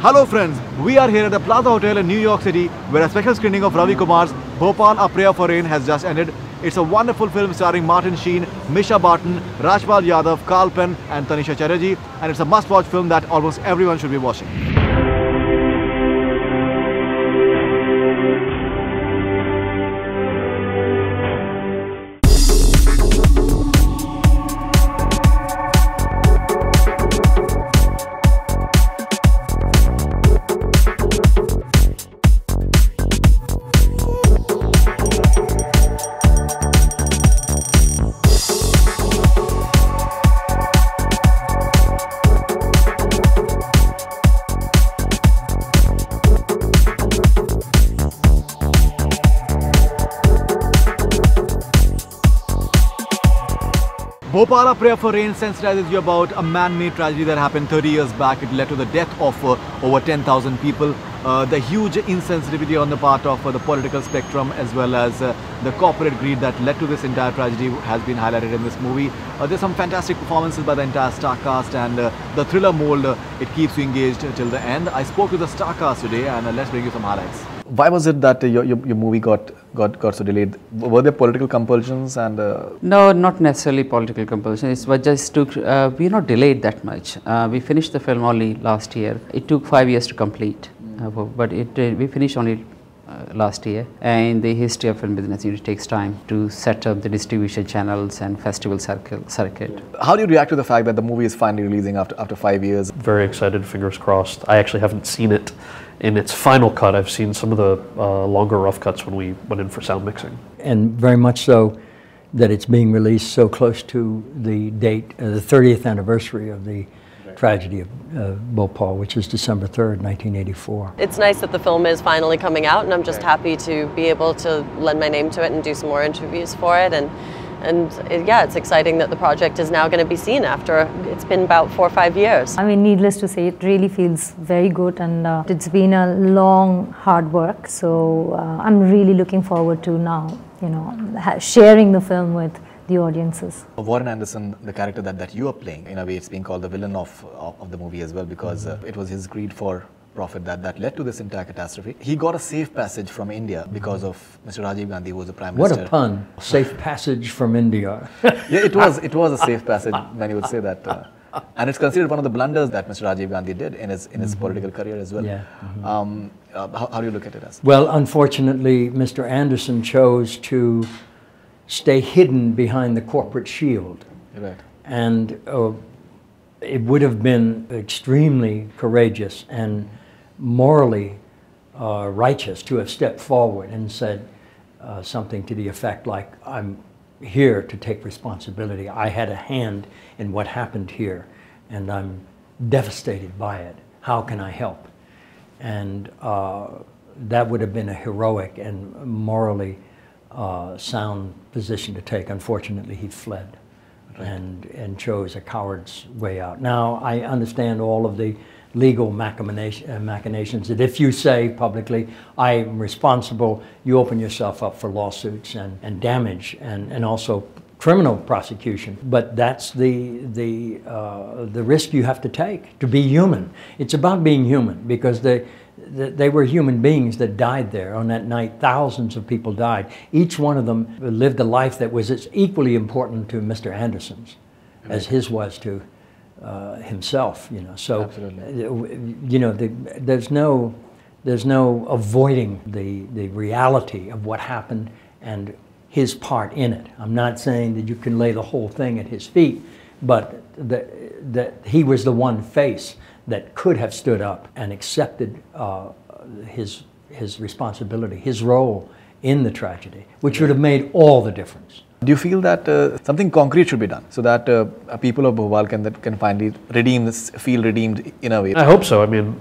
Hello friends, we are here at the Plaza Hotel in New York City where a special screening of Ravi Kumar's Bhopal, A Prayer for Rain has just ended. It's a wonderful film starring Martin Sheen, Mischa Barton, Rajpal Yadav, Kal Penn and Tannishtha Chatterjee, and it's a must-watch film that almost everyone should be watching. Bhopal, A Prayer for Rain sensitizes you about a man-made tragedy that happened 30 years back. It led to the death of over 10,000 people. The huge insensitivity on the part of the political spectrum as well as the corporate greed that led to this entire tragedy has been highlighted in this movie. There's some fantastic performances by the entire star cast, and the thriller mold, it keeps you engaged till the end. I spoke to the star cast today, and let's bring you some highlights. Why was it that your movie got so delayed? Were there political compulsions and? No, not necessarily political compulsions. It was just took. We're not delayed that much. We finished the film only last year. It took 5 years to complete, but we finished only last year. And the history of film business, it takes time to set up the distribution channels and festival circuit. How do you react to the fact that the movie is finally releasing after 5 years? Very excited, fingers crossed. I actually haven't seen it in its final cut. I've seen some of the longer rough cuts when we went in for sound mixing. And very much so that it's being released so close to the date, the 30th anniversary of the tragedy of Bhopal, which is December 3rd, 1984. It's nice that the film is finally coming out, and I'm just happy to be able to lend my name to it and do some more interviews for it. Yeah, it's exciting that the project is now going to be seen after it's been about 4 or 5 years. I mean, needless to say, it really feels very good, and it's been a long, hard work. So I'm really looking forward to now, sharing the film with the audiences. Warren Anderson, the character that you are playing, in a way, it's being called the villain of the movie as well, because it was his greed for profit that led to this entire catastrophe. He got a safe passage from India because of Mr. Rajiv Gandhi, who was the Prime Minister. What a pun! Safe passage from India. Yeah, it was a safe passage when you would say that. And it's considered one of the blunders that Mr. Rajiv Gandhi did in his political career as well. Yeah. How do you look at it as? Well, unfortunately, Mr. Anderson chose to stay hidden behind the corporate shield. Right. And it would have been extremely courageous and morally righteous to have stepped forward and said something to the effect like, I'm here to take responsibility. I had a hand in what happened here, and I'm devastated by it. How can I help? And that would have been a heroic and morally sound position to take. Unfortunately, he fled. Right. And chose a coward's way out. Now, I understand all of the legal machinations that if you say publicly, I'm responsible, you open yourself up for lawsuits and damage and also criminal prosecution. But that's the risk you have to take to be human. It's about being human, because they were human beings that died there on that night. Thousands of people died. Each one of them lived a life that was as equally important to Mr. Anderson's as his was to himself. So there's no avoiding the reality of what happened and his part in it. I'm not saying that you can lay the whole thing at his feet, but that he was the one face that could have stood up and accepted his responsibility, his role in the tragedy, which would have made all the difference. Do you feel that something concrete should be done so that people of Bhopal can finally feel redeemed in a way? I hope so. I mean,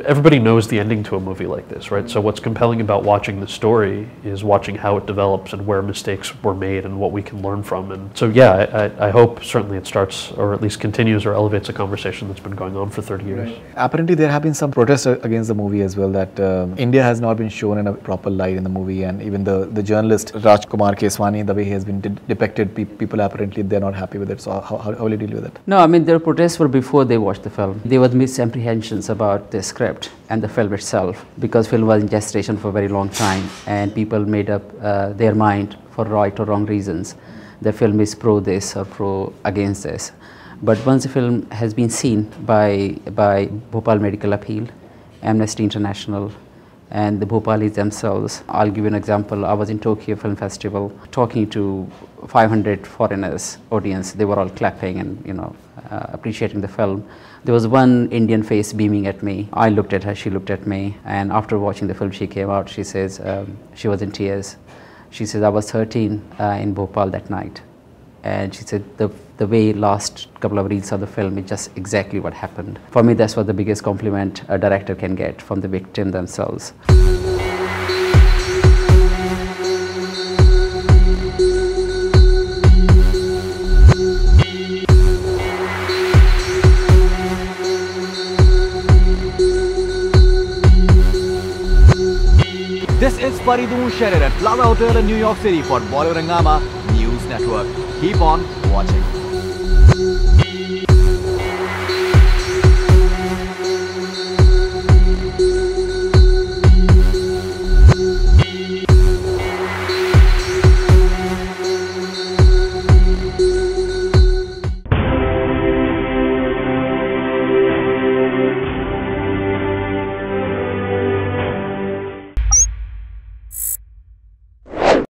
everybody knows the ending to a movie like this, right? So what's compelling about watching the story is watching how it develops and where mistakes were made and what we can learn from. And so, yeah, I hope certainly it starts, or at least continues or elevates a conversation that's been going on for 30 years. Right. Apparently, there have been some protests against the movie as well, that India has not been shown in a proper light in the movie, and even the journalist Raj Kumar Keswani, the way he has been depicted, people apparently they're not happy with it. So how will you deal with it? No, I mean, their protests were before they watched the film. There were misapprehensions about the script and the film itself, because film was in gestation for a very long time and people made up their mind for right or wrong reasons. The film is pro this or pro against this. But once the film has been seen by Bhopal Medical Appeal, Amnesty International, and the Bhopalis themselves. I'll give you an example. I was in Tokyo Film Festival talking to 500 foreigners audience. They were all clapping and appreciating the film. There was one Indian face beaming at me. I looked at her, she looked at me, and after watching the film she came out, she says, she was in tears. She says, I was 13 in Bhopal that night. And she said the way last couple of reels of the film is just exactly what happened. For me, that's what the biggest compliment a director can get from the victim themselves. This is Faridoon Shahryar at Plaza Hotel in New York City for BollywoodHungama News Network. Keep on watching.